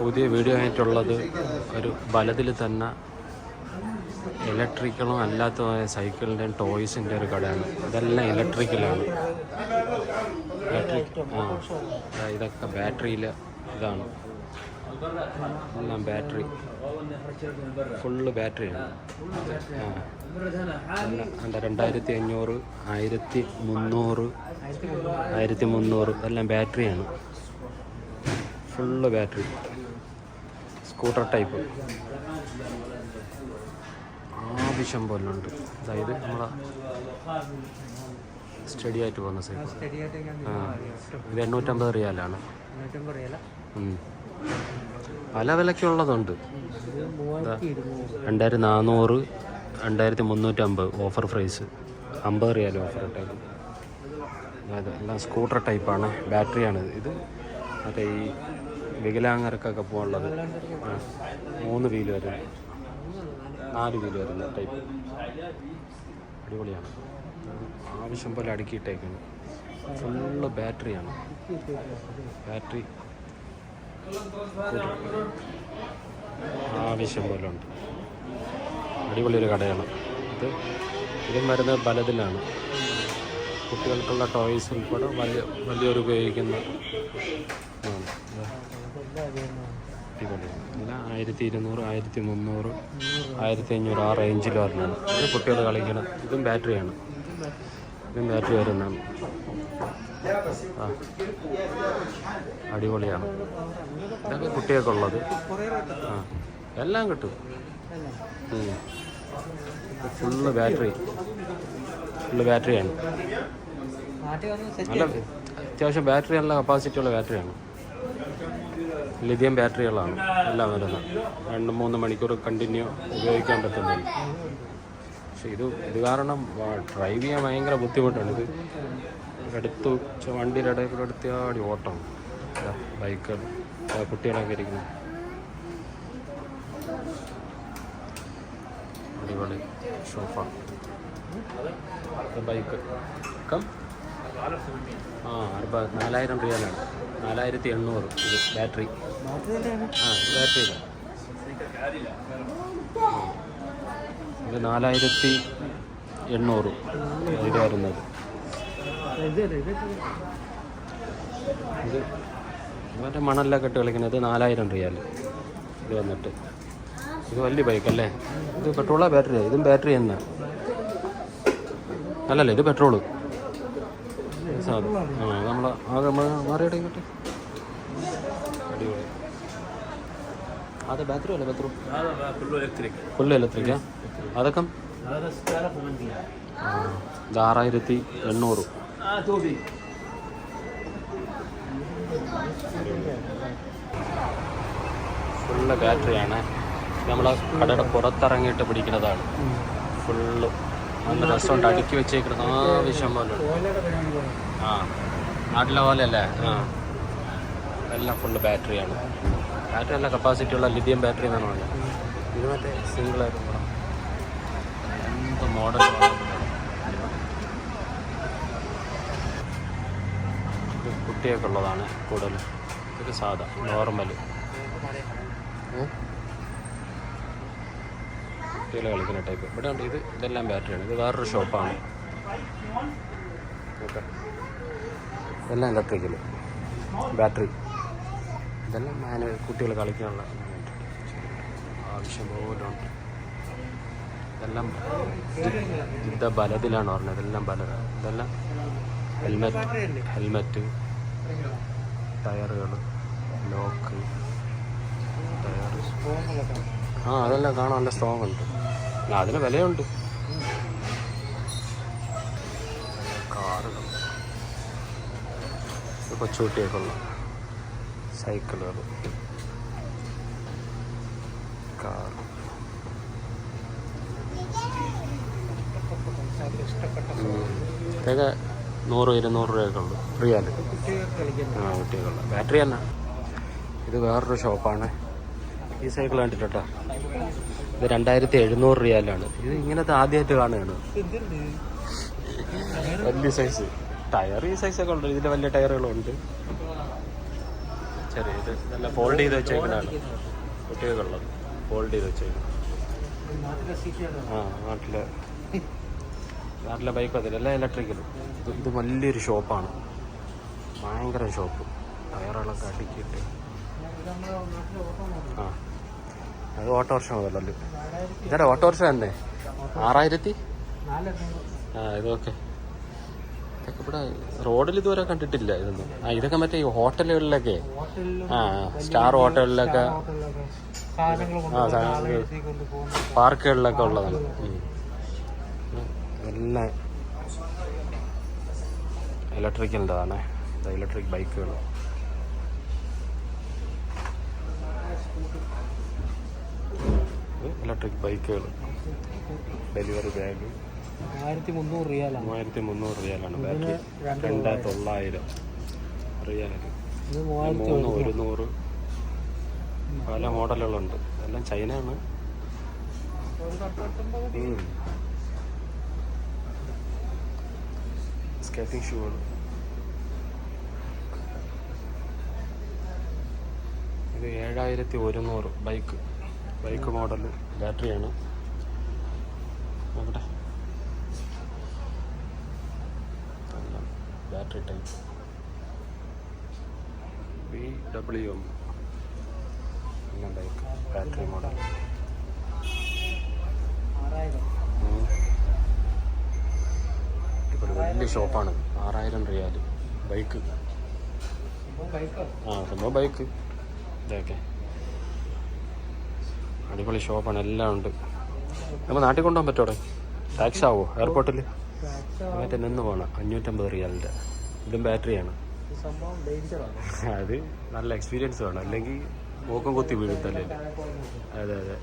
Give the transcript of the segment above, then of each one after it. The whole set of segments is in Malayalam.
പുതിയ വീഡിയോ ആയിട്ടുള്ളത് ഒരു വലതിൽ തന്നെ ഇലക്ട്രിക്കലും അല്ലാത്തതായ സൈക്കിളിൻ്റെയും ടോയ്സിൻ്റെ ഒരു കടയാണ്. ഇതെല്ലാം ഇലക്ട്രിക്കലാണ്. ഇതൊക്കെ ബാറ്ററിയിൽ ഇതാണ്, എല്ലാം ബാറ്ററി, ഫുള്ള് ബാറ്ററിയാണ്. 2500, 1300, 1300 ഇതെല്ലാം ബാറ്ററിയാണ്, ഫുള്ള് ബാറ്ററി. സ്കൂട്ടർ ടൈപ്പ് ആവശ്യം പോലെ ഉണ്ട്. അതായത് നമ്മളെ സ്റ്റഡി ആയിട്ട് പോകുന്ന സൈക്കിൾ. ഇത് 850 റിയാലാണ്. പല വിലയ്ക്കുള്ളതുണ്ട്. 2400, 2350 ഓഫർ പ്രൈസ്, 50 റിയാൽ ഓഫർ ടൈപ്പ്. അതായത് എല്ലാം സ്കൂട്ടർ ടൈപ്പാണ്, ബാറ്ററിയാണ്. ഇത് മറ്റേ ഈ വികലാംഗർക്കൊക്കെ പോകാനുള്ളത്. 3 വീല് വരുന്ന, 4 വീല് വരുന്ന ടൈപ്പ്. അടിപൊളിയാണ്. ആവശ്യം പോലെ അടുക്കിയിട്ടേക്കുന്നു. ഫുള്ള് ബാറ്ററിയാണ്, ബാറ്ററി ആവശ്യം പോലെ ഉണ്ട്. അടിപൊളിയൊരു കടയാണ് ഇത്. ഇതും വരുന്നത് ബലത്തിലാണ്. കുട്ടികൾക്കുള്ള ടോയ്സ് ഉൾപ്പെടെ വലിയൊരു ഉപയോഗിക്കുന്ന അടിപൊളിയാണ്. പിന്നെ 1200, 1300, 1500 ആ റേഞ്ചിൽ വരുന്നതാണ്. ഇത് കുട്ടികൾ കളിക്കണം. ഇതും ബാറ്ററിയാണ്, ഇതും ബാറ്ററി വരുന്നതാണ്. അടിപൊളിയാണ്. ഇതൊക്കെ കുട്ടികൾക്കുള്ളത്. എല്ലാം കിട്ടും. ഫുള്ള് ബാറ്ററി, ഫുള്ള് ബാറ്ററിയാണ്. നല്ല അത്യാവശ്യം ബാറ്ററി, നല്ല കപ്പാസിറ്റി ഉള്ള ബാറ്ററിയാണ്. ലിഥിയം ബാറ്ററികളാണ് എല്ലാം വരുന്നത്. 2-3 മണിക്കൂർ കണ്ടിന്യൂ ഉപയോഗിക്കാൻ പറ്റുന്നുണ്ട്. പക്ഷെ ഇത് കാരണം ഡ്രൈവ് ചെയ്യാൻ ഭയങ്കര ബുദ്ധിമുട്ടാണ്. ഇത് എടുത്തു വണ്ടിയുടെ ഇടയിൽ കൂടെ എടുത്താടി ഓട്ടം. ബൈക്കുകൾ, കുട്ടികളൊക്കെ ഇരിക്കുന്നു. അടിപൊളി സോഫ. ബൈക്ക് 4000 റിയാലാണ്. 4800 ഇത് ബാറ്ററി. ബാറ്ററി ഇത് 4800 ഇത് വരുന്നത്. ഇത് മറ്റേ മണലിലൊക്കെ ഇട്ട് കളിക്കുന്നത് 4000 റിയാൽ ഇത് വന്നിട്ട്. ഇത് വലിയ ബൈക്കല്ലേ. ഇത് പെട്രോളാ ബാറ്ററിയാ? ഇതും ബാറ്ററി തന്നെ അല്ലല്ലേ, ഇത് പെട്രോള്. നമ്മൾ മാറിയിട്ടെ. അടിപൊളി. അത് ബാറ്ററി അല്ലേ? പെട്രോൾ ഫുള്ള് ഇലക്ട്രിക്കാ? അതൊക്കെ 6800. ഫുള്ള് ബാറ്ററിയാണ്. നമ്മളെ കടയുടെ പുറത്തിറങ്ങിയിട്ട് പിടിക്കുന്നതാണ്. ഫുള്ള് നല്ല രസമുണ്ട്, അടുക്കി വെച്ചേക്കുന്നത് ആവശ്യം പോലെ. നാട്ടിലെ പോലെ അല്ലേ? എല്ലാം ഫുള്ള് ബാറ്ററിയാണ്. ബാറ്ററി നല്ല കപ്പാസിറ്റി ഉള്ള ലിഥിയം ബാറ്ററി എന്നാണ് പറഞ്ഞത്. ഇത് മറ്റേ സിംഗിളായിട്ട് എന്ത് മോഡൽ. കുട്ടിയൊക്കെ ഉള്ളതാണ് കൂടുതൽ. ഇത് സാധാ നോർമൽ കുട്ടികളെ കളിക്കുന്ന ടൈപ്പ്. ഇവിടെ ഉണ്ട്. ഇതെല്ലാം ബാറ്ററിയാണ്. ഇത് വേറൊരു ഷോപ്പാണ്. ഓക്കെ, ഇതെല്ലാം ഇലക്ട്രിക്കൽ ബാറ്ററി. ഇതെല്ലാം കുട്ടികൾ കളിക്കാനുള്ള ആവശ്യം പോലെ ഉണ്ട്. ഇതെല്ലാം ബലത്തിലാണ് പറഞ്ഞത്. ഇതെല്ലാം ഇതെല്ലാം ഹെൽമെറ്റ്, ടയറുകൾ, ലോക്ക്, ടയർ. അതെല്ലാം കാണാൻ നല്ല സ്ട്രോങ് ഉണ്ട്. അതിന് വിലയുണ്ട്. കാറുകൾ, കൊച്ചുകുട്ടിയൊക്കെ ഉള്ള സൈക്കിളുകൾ, കാർ. ഇതൊക്കെ 100-200 രൂപയൊക്കെ ഉള്ളു റിയാൽ. കുട്ടികളുള്ള ബാറ്ററി തന്നെ. ഇത് വേറൊരു ഷോപ്പാണ്. ഈ സൈക്കിൾ കണ്ടിട്ടോ? ഇത് 2700 റിയാലാണ്. ഇത് ഇങ്ങനത്തെ ആദ്യമായിട്ട് കാണുകയാണ്. വലിയ സൈസ് ടയർ. ഈ സൈസൊക്കെ ഉണ്ട്. ഇതിൻ്റെ വലിയ ടയറുകളുണ്ട്. ശരി, ഇത് നല്ല ഫോൾഡ് ചെയ്ത് വെച്ചേക്കുന്നതാണ് കുട്ടികൾക്കുള്ളത്. ഫോൾഡ് ചെയ്ത് വെച്ചേക്കുന്നത്. ആ നാട്ടിലെ ബൈക്ക് അതിൽ എല്ലാം ഇലക്ട്രിക്കലും. ഇത് വലിയൊരു ഷോപ്പാണ്, ഭയങ്കര ഷോപ്പ്. ടയറുകളൊക്കെ അടുക്കിയിട്ട്. ആ അത് ഓട്ടോറിക്ഷ മുതലല്ലോ. ഇതേ ഓട്ടോറിക്ഷ തന്നെ 6000. ഇതൊക്കെ ഇവിടെ റോഡിൽ ഇതുവരെ കണ്ടിട്ടില്ല ഇതൊന്നും. ഇതൊക്കെ മറ്റേ ഈ ഹോട്ടലുകളിലൊക്കെ, സ്റ്റാർ ഹോട്ടലിലൊക്കെ, പാർക്കുകളിലൊക്കെ ഉള്ളതാണ്. എല്ലാം ഇലക്ട്രിക്കലിൻ്റെതാണ്. ഇലക്ട്രിക് ബൈക്കുകൾ. ഇലക്ട്രിക് ബൈക്കുകൾ. Delivery bag 1300 റിയാലാണ്. 1300 റിയാലാണ് ബാറ്ററി. 2900 റിയാല്. 100 പല മോഡലുകളുണ്ട്. എല്ലാം ചൈനയാണ്. സ്കേറ്റിംഗ് ഷൂകൾ. ഇത് 7100 ബൈക്ക് മോഡൽ ബാറ്ററിയാണ്. നോക്കട്ടെ, battery type BWM bike battery model. ഇപ്പോൾ വലിയ ഷോപ്പാണ്. 6000 റിയാല് ബൈക്ക്. സംഭവം ബൈക്ക്. ഇതൊക്കെ അടിപൊളി ഷോപ്പാണ്, എല്ലാം ഉണ്ട്. നമ്മൾ നാട്ടിൽ കൊണ്ടുപോകാൻ പറ്റുമോ? ടാക്സ് ആവുമോ എയർപോർട്ടിൽ? മറ്റേ നിന്ന് പോകണം. 550 റിയാലിൻ്റെ. ഇതും ബാറ്ററിയാണ്. അത് നല്ല എക്സ്പീരിയൻസ് വേണം, അല്ലെങ്കിൽ മൂക്കം കുത്തി വീഴുത്തല്ലേ. അതെ.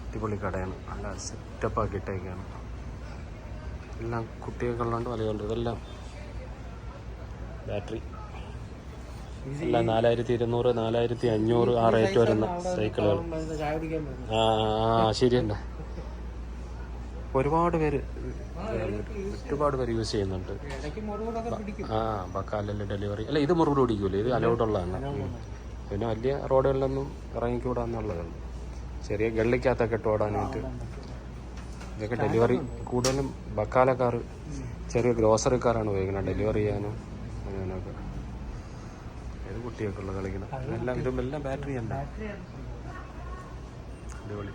അടിപൊളി കടയാണ്, നല്ല സെറ്റപ്പാക്കി ഇട്ടേക്കാണ്. എല്ലാം കുട്ടികൾക്കുള്ളതുകൊണ്ട് വലയുണ്ട്. ഇതെല്ലാം ബാറ്ററി. എല്ലാം 4200, 4500 ആ റേറ്റ് വരുന്ന സൈക്കിളുകൾ. ശരി തന്നെ. ഒരുപാട് പേര് യൂസ് ചെയ്യുന്നുണ്ട്. ബക്കാലിൽ ഡെലിവറി. അല്ല, ഇത് മുറിവ് പിടിക്കൂല, ഇത് അലൗഡുള്ളതാണ്. പിന്നെ വലിയ റോഡുകളിലൊന്നും ഇറങ്ങിക്കൂടാന്നുള്ളതാണ്. ചെറിയ ഗള്ളിക്കകത്തൊക്കെ ഇട്ട് ഓടാനായിട്ട് ഇതൊക്കെ ഡെലിവറി. കൂടുതലും ബക്കാലക്കാർ, ചെറിയ ഗ്രോസറിക്കാരാണ് ഉപയോഗിക്കുന്നത് ഡെലിവറി ചെയ്യാനും അങ്ങനെയൊക്കെ. ഏത് കുട്ടിയൊക്കെയുള്ള കളിക്കണം. ഇതെല്ലാം ബാറ്ററി തന്നെ. അടിപൊളി.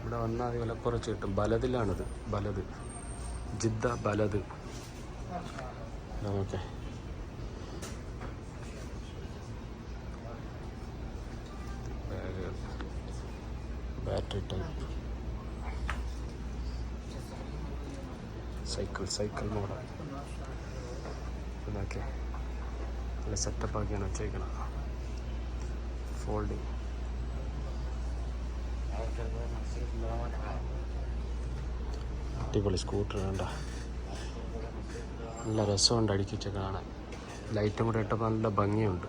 ഇവിടെ വന്നാൽ വിലക്കുറച്ച് കിട്ടും. ബലദിലാണിത്. Balad, Jeddah Balad. Okay. Battery type cycle model. ഇതൊക്കെ നല്ല സെറ്റപ്പാക്കിയാണ് വെച്ചേക്കണം. ഫോൾഡിങ്. അടിപൊളി സ്കൂട്ടർ വേണ്ട. നല്ല രസമുണ്ട് അടുക്കി വെച്ച കാണാൻ. ലൈറ്റും കൂടെ ഇട്ടപ്പോൾ നല്ല ഭംഗിയുണ്ട്.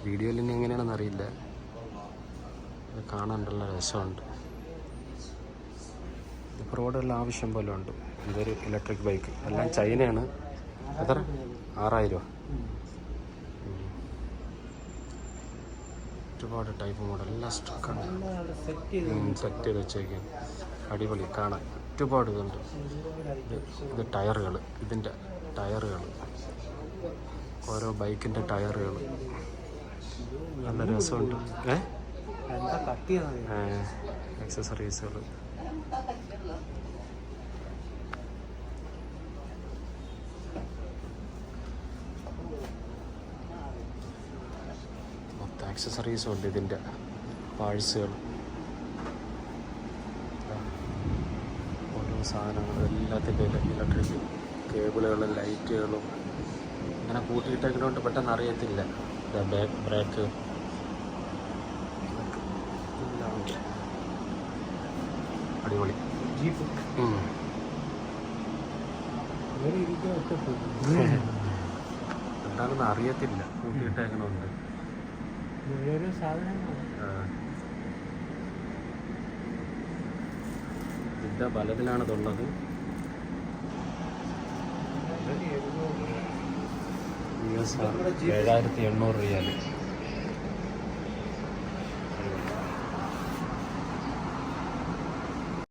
വീഡിയോയിൽ ഇനി എങ്ങനെയാണെന്ന് അറിയില്ല, കാണാൻ നല്ല രസമുണ്ട്. ഇപ്പോൾ റോഡെല്ലാം ആവശ്യം പോലെ ഉണ്ട്. ഇതൊരു ഇലക്ട്രിക് ബൈക്ക്. എല്ലാം ചൈനയാണ്. എത്ര? 6000. ഒരുപാട് ടൈപ്പ് മോഡൽ. എല്ലാം സ്ട്രക്കാണ് സെറ്റ് ചെയ്ത് വെച്ചേക്കാൻ. അടിപൊളി കാണാൻ. ഒരുപാട് ഇതുണ്ട്. ഇത് ടയറുകൾ. ഇതിൻ്റെ ടയറുകൾ, ഓരോ ബൈക്കിൻ്റെ ടയറുകൾ. നല്ല രസമുണ്ട്. ആക്സസറീസുകൾ. മൊത്തം ആക്സസറീസും ഉണ്ട്. ഇതിൻ്റെ പാഴ്സുകൾ, ഓരോ സാധനങ്ങളും എല്ലാത്തിൻ്റെ ഇലക്ട്രിക് കേബിളുകളും ലൈറ്റുകളും അങ്ങനെ കൂട്ടിയിട്ടേക്കുന്നതുകൊണ്ട് പെട്ടെന്ന് അറിയത്തില്ല. ബ്രേക്ക് അടിപൊളി. എന്താണെന്ന് അറിയത്തില്ല, കൂട്ടിയിട്ടേക്കണുണ്ട്. ജിദ്ദ ബലദിലാണിതുള്ളത്. DSR 7800 റിയാൽ.